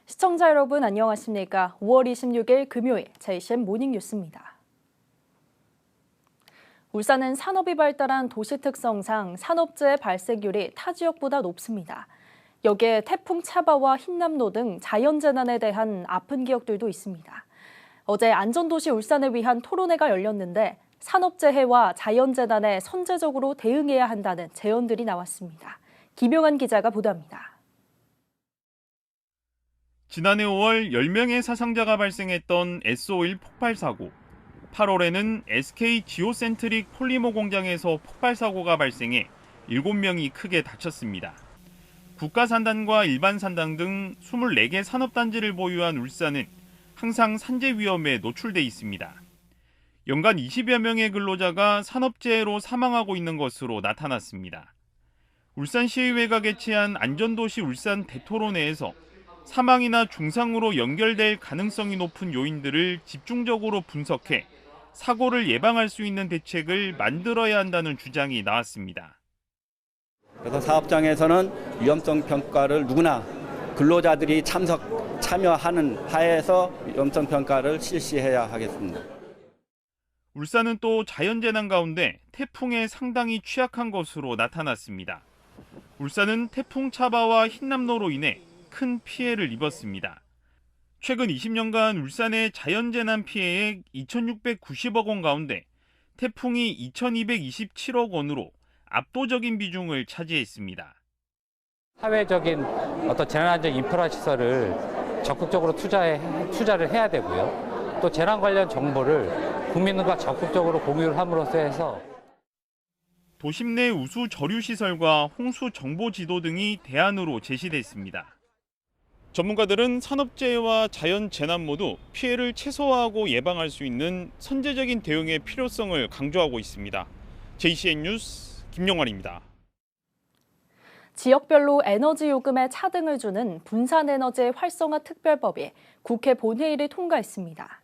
시청자 여러분 안녕하십니까? 5월 26일 금요일 JCN 모닝뉴스입니다. 울산은 산업이 발달한 도시 특성상 산업재해 발생률이 타 지역보다 높습니다. 여기에 태풍 차바와 흰남노 등 자연재난에 대한 아픈 기억들도 있습니다. 어제 안전도시 울산을 위한 토론회가 열렸는데 산업재해와 자연재난에 선제적으로 대응해야 한다는 제언들이 나왔습니다. 김용환 기자가 보도합니다. 지난해 5월 10명의 사상자가 발생했던 S51 폭발 사고. 8월에는 SK 지오센트릭 폴리머 공장에서 폭발 사고가 발생해 7명이 크게 다쳤습니다. 국가산단과 일반산단 등 24개 산업단지를 보유한 울산은 항상 산재 위험에 노출돼 있습니다. 연간 20여 명의 근로자가 산업재해로 사망하고 있는 것으로 나타났습니다. 울산시의회가 개최한 안전도시 울산 대토론회에서 사망이나 중상으로 연결될 가능성이 높은 요인들을 집중적으로 분석해 사고를 예방할 수 있는 대책을 만들어야 한다는 주장이 나왔습니다. 그래서 사업장에서는 위험성 평가를 누구나 근로자들이 참여하는 하에서 위험성 평가를 실시해야 하겠습니다. 울산은 또 자연재난 가운데 태풍에 상당히 취약한 것으로 나타났습니다. 울산은 태풍 차바와 흰남노로 인해 큰 피해를 입었습니다. 최근 20년간 울산의 자연재난 피해액 2,690억 원 가운데 태풍이 2,227억 원으로 압도적인 비중을 차지했습니다. 사회적인 어떤 재난안전 인프라 시설을 적극적으로 투자를 해야 되고요. 또 재난 관련 정보를 국민과 적극적으로 공유를 함으로써 해서 도심 내 우수 저류 시설과 홍수 정보 지도 등이 대안으로 제시됐습니다. 전문가들은 산업재해와 자연재난 모두 피해를 최소화하고 예방할 수 있는 선제적인 대응의 필요성을 강조하고 있습니다. JCN 뉴스 김용환입니다. 지역별로 에너지 요금에 차등을 주는 분산에너지 활성화 특별법이 국회 본회의를 통과했습니다.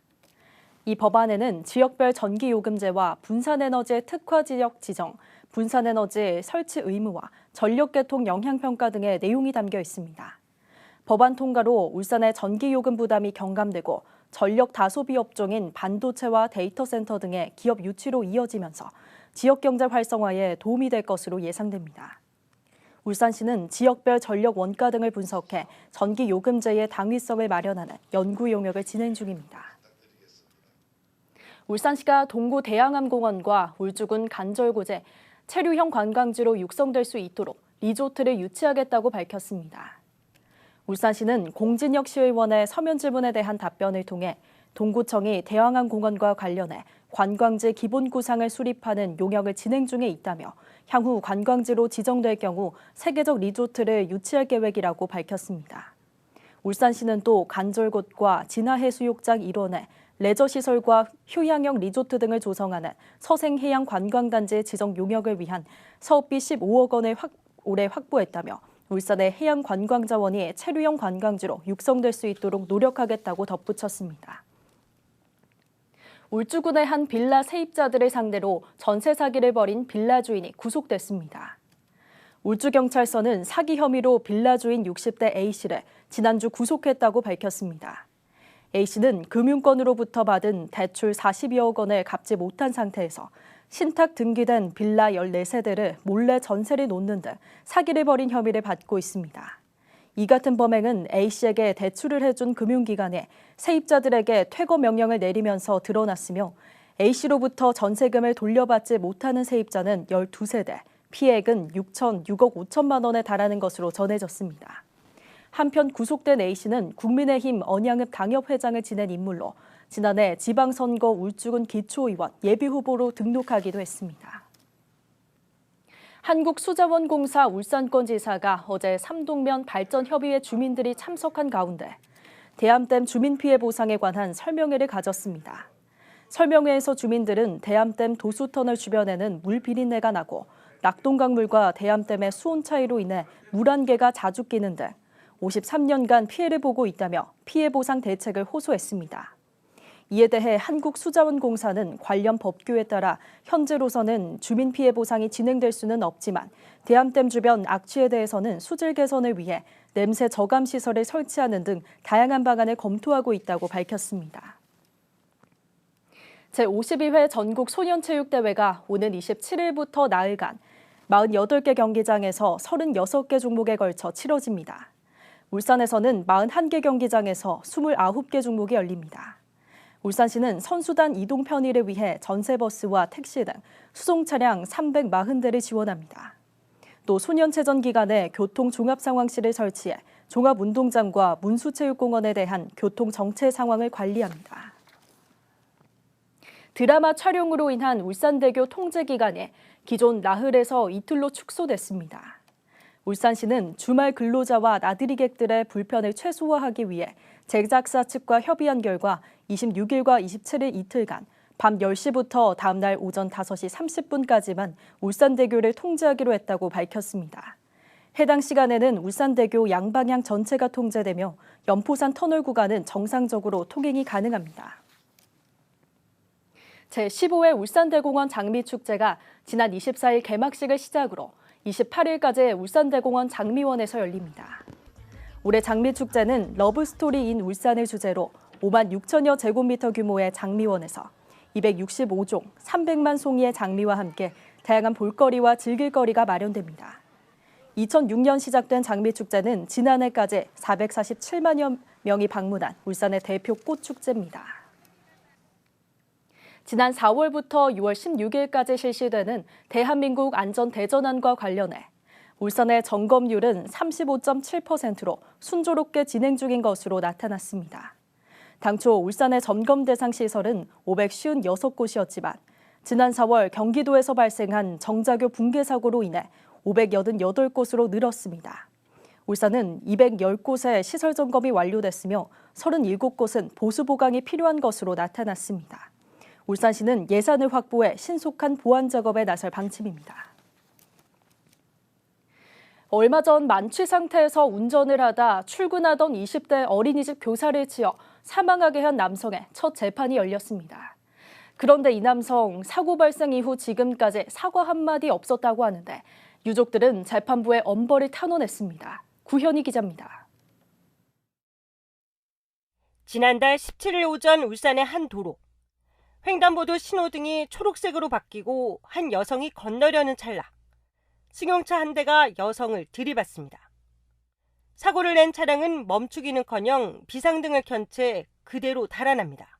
이 법안에는 지역별 전기요금제와 분산에너지 특화 지역 지정, 분산에너지 설치 의무화, 전력계통 영향평가 등의 내용이 담겨 있습니다. 법안 통과로 울산의 전기요금 부담이 경감되고 전력 다소비 업종인 반도체와 데이터센터 등의 기업 유치로 이어지면서 지역경제 활성화에 도움이 될 것으로 예상됩니다. 울산시는 지역별 전력 원가 등을 분석해 전기요금제의 당위성을 마련하는 연구 용역을 진행 중입니다. 울산시가 동구 대양암공원과 울주군 간절곶에 체류형 관광지로 육성될 수 있도록 리조트를 유치하겠다고 밝혔습니다. 울산시는 공진혁 시의원의 서면 질문에 대한 답변을 통해 동구청이 대양암공원과 관련해 관광지 기본 구상을 수립하는 용역을 진행 중에 있다며 향후 관광지로 지정될 경우 세계적 리조트를 유치할 계획이라고 밝혔습니다. 울산시는 또 간절곶과 진화해수욕장 일원에 레저시설과 휴양형 리조트 등을 조성하는 서생해양관광단지 지정 용역을 위한 사업비 15억 원을 올해 확보했다며 울산의 해양관광자원이 체류형 관광지로 육성될 수 있도록 노력하겠다고 덧붙였습니다. 울주군의 한 빌라 세입자들을 상대로 전세 사기를 벌인 빌라 주인이 구속됐습니다. 울주경찰서는 사기 혐의로 빌라 주인 60대 A씨를 지난주 구속했다고 밝혔습니다. A씨는 금융권으로부터 받은 대출 40여억 원을 갚지 못한 상태에서 신탁 등기된 빌라 14세대를 몰래 전세를 놓는 등 사기를 벌인 혐의를 받고 있습니다. 이 같은 범행은 A씨에게 대출을 해준 금융기관에 세입자들에게 퇴거 명령을 내리면서 드러났으며 A씨로부터 전세금을 돌려받지 못하는 세입자는 12세대, 피해액은 6억 5천만 원에 달하는 것으로 전해졌습니다. 한편 구속된 A씨는 국민의힘 언양읍 당협회장을 지낸 인물로 지난해 지방선거 울주군 기초의원 예비후보로 등록하기도 했습니다. 한국수자원공사 울산권지사가 어제 삼동면 발전협의회 주민들이 참석한 가운데 대암댐 주민피해 보상에 관한 설명회를 가졌습니다. 설명회에서 주민들은 대암댐 도수터널 주변에는 물 비린내가 나고 낙동강물과 대암댐의 수온 차이로 인해 물 안개가 자주 끼는 등 53년간 피해를 보고 있다며 피해 보상 대책을 호소했습니다. 이에 대해 한국수자원공사는 관련 법규에 따라 현재로서는 주민 피해 보상이 진행될 수는 없지만 대암댐 주변 악취에 대해서는 수질 개선을 위해 냄새 저감 시설을 설치하는 등 다양한 방안을 검토하고 있다고 밝혔습니다. 제52회 전국 소년체육대회가 오는 27일부터 나흘간 48개 경기장에서 36개 종목에 걸쳐 치러집니다. 울산에서는 41개 경기장에서 29개 종목이 열립니다. 울산시는 선수단 이동 편의를 위해 전세버스와 택시 등 수송차량 340대를 지원합니다. 또 소년체전 기간에 교통종합상황실을 설치해 종합운동장과 문수체육공원에 대한 교통 정체 상황을 관리합니다. 드라마 촬영으로 인한 울산대교 통제 기간이 기존 나흘에서 이틀로 축소됐습니다. 울산시는 주말 근로자와 나들이객들의 불편을 최소화하기 위해 제작사 측과 협의한 결과 26일과 27일 이틀간 밤 10시부터 다음 날 오전 5시 30분까지만 울산대교를 통제하기로 했다고 밝혔습니다. 해당 시간에는 울산대교 양방향 전체가 통제되며 연포산 터널 구간은 정상적으로 통행이 가능합니다. 제15회 울산대공원 장미축제가 지난 24일 개막식을 시작으로 28일까지 울산대공원 장미원에서 열립니다. 올해 장미축제는 러브스토리 인 울산을 주제로 5만 6천여 제곱미터 규모의 장미원에서 265종 300만 송이의 장미와 함께 다양한 볼거리와 즐길거리가 마련됩니다. 2006년 시작된 장미축제는 지난해까지 447만여 명이 방문한 울산의 대표 꽃축제입니다. 지난 4월부터 6월 16일까지 실시되는 대한민국 안전대전환과 관련해 울산의 점검률은 35.7%로 순조롭게 진행 중인 것으로 나타났습니다. 당초 울산의 점검 대상 시설은 556곳이었지만 지난 4월 경기도에서 발생한 정자교 붕괴 사고로 인해 588곳으로 늘었습니다. 울산은 210곳의 시설 점검이 완료됐으며 37곳은 보수 보강이 필요한 것으로 나타났습니다. 울산시는 예산을 확보해 신속한 보완 작업에 나설 방침입니다. 얼마 전 만취 상태에서 운전을 하다 출근하던 20대 어린이집 교사를 치어 사망하게 한 남성의 첫 재판이 열렸습니다. 그런데 이 남성 사고 발생 이후 지금까지 사과 한마디 없었다고 하는데 유족들은 재판부에 엄벌을 탄원했습니다. 구현희 기자입니다. 지난달 17일 오전 울산의 한 도로. 횡단보도 신호등이 초록색으로 바뀌고 한 여성이 건너려는 찰나 승용차 한 대가 여성을 들이받습니다. 사고를 낸 차량은 멈추기는커녕 비상등을 켠 채 그대로 달아납니다.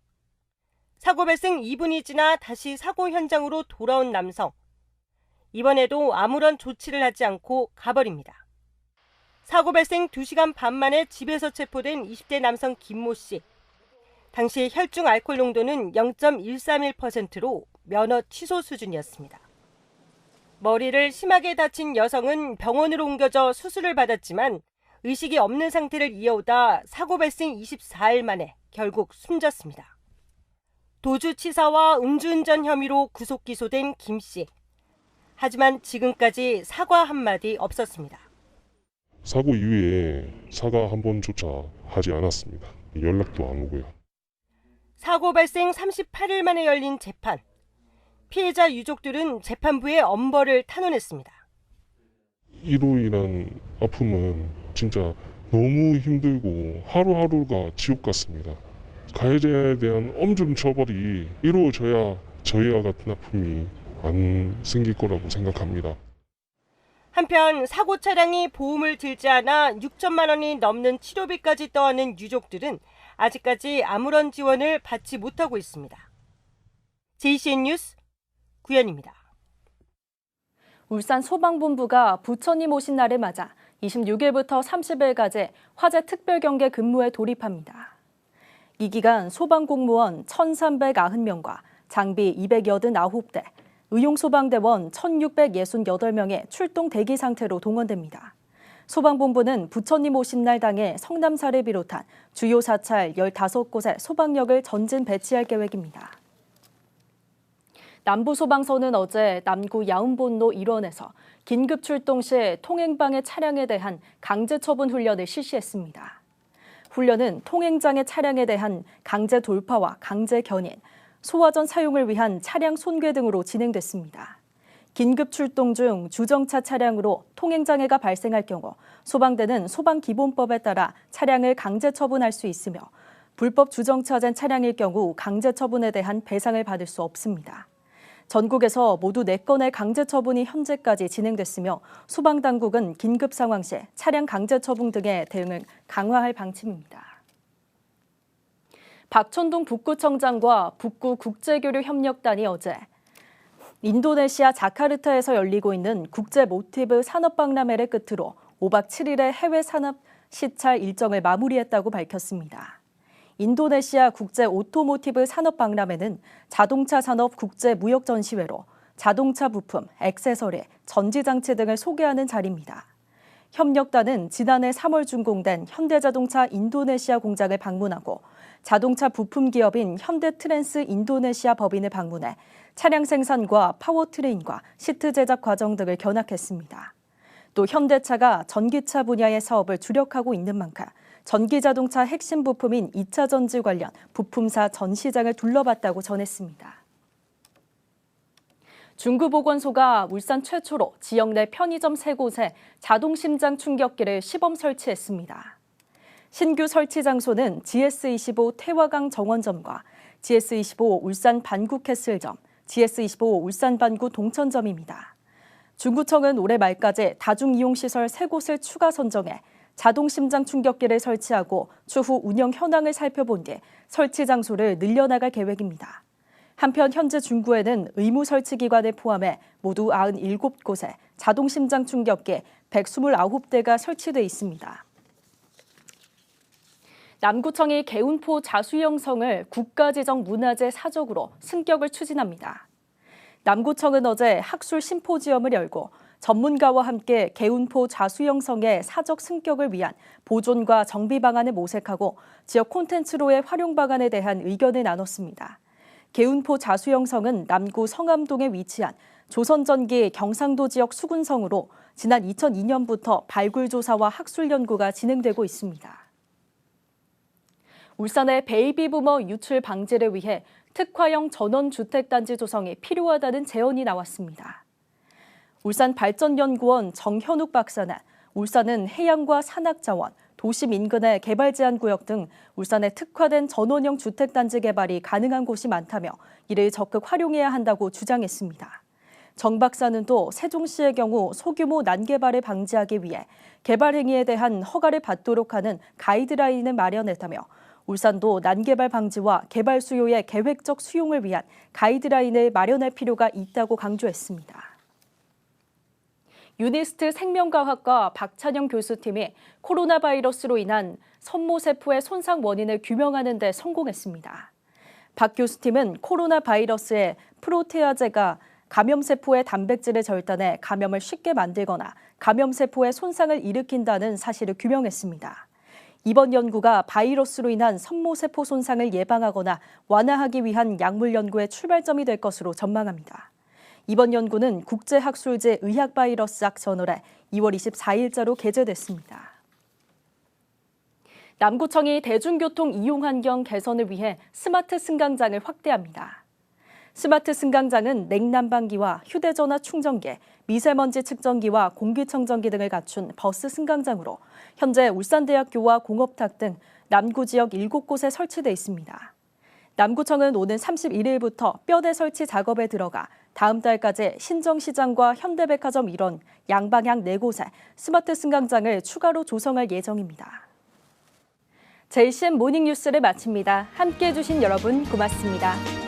사고 발생 2분이 지나 다시 사고 현장으로 돌아온 남성. 이번에도 아무런 조치를 하지 않고 가버립니다. 사고 발생 2시간 반 만에 집에서 체포된 20대 남성 김모 씨. 당시 혈중 알코올 농도는 0.131%로 면허 취소 수준이었습니다. 머리를 심하게 다친 여성은 병원으로 옮겨져 수술을 받았지만 의식이 없는 상태를 이어오다 사고 발생 24일 만에 결국 숨졌습니다. 도주치사와 음주운전 혐의로 구속 기소된 김 씨. 하지만 지금까지 사과 한마디 없었습니다. 사고 이후에 사과 한 번조차 하지 않았습니다. 연락도 안 오고요. 사고 발생 38일 만에 열린 재판. 피해자 유족들은 재판부에 엄벌을 탄원했습니다. 이로 인한 아픔은 진짜 너무 힘들고 하루하루가 지옥 같습니다. 가해자에 대한 엄중 처벌이 이루어져야 저희와 같은 아픔이 안 생길 거라고 생각합니다. 한편 사고 차량이 보험을 들지 않아 6천만 원이 넘는 치료비까지 떠안은 유족들은 아직까지 아무런 지원을 받지 못하고 있습니다. JCN 뉴스 구현입니다. 울산 소방본부가 부처님 오신 날을 맞아 26일부터 30일까지 화재 특별경계 근무에 돌입합니다. 이 기간 소방공무원 1,390명과 장비 289대, 의용소방대원 1,668명의 출동 대기 상태로 동원됩니다. 소방본부는 부처님 오신 날 당일 성남사를 비롯한 주요 사찰 15곳에 소방력을 전진 배치할 계획입니다. 남부소방서는 어제 남구 야운본로 일원에서 긴급 출동 시 통행방해 차량에 대한 강제 처분 훈련을 실시했습니다. 훈련은 통행장애 차량에 대한 강제 돌파와 강제 견인, 소화전 사용을 위한 차량 손괴 등으로 진행됐습니다. 긴급 출동 중 주정차 차량으로 통행장애가 발생할 경우 소방대는 소방기본법에 따라 차량을 강제 처분할 수 있으며 불법 주정차된 차량일 경우 강제 처분에 대한 배상을 받을 수 없습니다. 전국에서 모두 4건의 강제 처분이 현재까지 진행됐으며 소방당국은 긴급 상황 시 차량 강제 처분 등의 대응을 강화할 방침입니다. 박천동 북구청장과 북구국제교류협력단이 어제 인도네시아 자카르타에서 열리고 있는 국제 모티브 산업박람회를 끝으로 5박 7일의 해외 산업 시찰 일정을 마무리했다고 밝혔습니다. 인도네시아 국제 오토모티브 산업박람회는 자동차 산업 국제 무역 전시회로 자동차 부품, 액세서리, 전지장치 등을 소개하는 자리입니다. 협력단은 지난해 3월 준공된 현대자동차 인도네시아 공장을 방문하고 자동차 부품 기업인 현대트랜스 인도네시아 법인을 방문해 차량 생산과 파워트레인과 시트 제작 과정 등을 견학했습니다. 또 현대차가 전기차 분야의 사업을 주력하고 있는 만큼 전기자동차 핵심 부품인 2차 전지 관련 부품사 전시장을 둘러봤다고 전했습니다. 중구보건소가 울산 최초로 지역 내 편의점 3곳에 자동심장 충격기를 시범 설치했습니다. 신규 설치 장소는 GS25 태화강 정원점과 GS25 울산 반구 캐슬점, GS25 울산 반구 동천점입니다. 중구청은 올해 말까지 다중이용시설 3곳을 추가 선정해 자동심장 충격기를 설치하고 추후 운영 현황을 살펴본 뒤 설치 장소를 늘려나갈 계획입니다. 한편 현재 중구에는 의무 설치 기관을 포함해 모두 97곳에 자동심장 충격기 129대가 설치돼 있습니다. 남구청이 개운포 자수영성을 국가지정 문화재 사적으로 승격을 추진합니다. 남구청은 어제 학술 심포지엄을 열고 전문가와 함께 개운포 자수영성의 사적 승격을 위한 보존과 정비 방안을 모색하고 지역 콘텐츠로의 활용 방안에 대한 의견을 나눴습니다. 개운포 자수영성은 남구 성암동에 위치한 조선전기 경상도 지역 수군성으로 지난 2002년부터 발굴 조사와 학술 연구가 진행되고 있습니다. 울산의 베이비부머 유출 방지를 위해 특화형 전원주택단지 조성이 필요하다는 제언이 나왔습니다. 울산발전연구원 정현욱 박사는 울산은 해양과 산악자원, 도심 인근의 개발 제한 구역 등 울산에 특화된 전원형 주택단지 개발이 가능한 곳이 많다며 이를 적극 활용해야 한다고 주장했습니다. 정 박사는 또 세종시의 경우 소규모 난개발을 방지하기 위해 개발 행위에 대한 허가를 받도록 하는 가이드라인을 마련했다며 울산도 난개발 방지와 개발 수요의 계획적 수용을 위한 가이드라인을 마련할 필요가 있다고 강조했습니다. 유니스트 생명과학과 박찬영 교수팀이 코로나 바이러스로 인한 선모세포의 손상 원인을 규명하는 데 성공했습니다. 박 교수팀은 코로나 바이러스의 프로테아제가 감염세포의 단백질을 절단해 감염을 쉽게 만들거나 감염세포의 손상을 일으킨다는 사실을 규명했습니다. 이번 연구가 바이러스로 인한 선모세포 손상을 예방하거나 완화하기 위한 약물 연구의 출발점이 될 것으로 전망합니다. 이번 연구는 국제학술지 의학바이러스학 저널에 2월 24일자로 게재됐습니다. 남구청이 대중교통 이용 환경 개선을 위해 스마트 승강장을 확대합니다. 스마트 승강장은 냉난방기와 휴대전화 충전기, 미세먼지 측정기와 공기청정기 등을 갖춘 버스 승강장으로 현재 울산대학교와 공업탁 등 남구 지역 7곳에 설치돼 있습니다. 남구청은 오는 31일부터 뼈대 설치 작업에 들어가 다음 달까지 신정시장과 현대백화점 일원 양방향 4곳에 스마트 승강장을 추가로 조성할 예정입니다. JCN 모닝뉴스를 마칩니다. 함께해 주신 여러분 고맙습니다.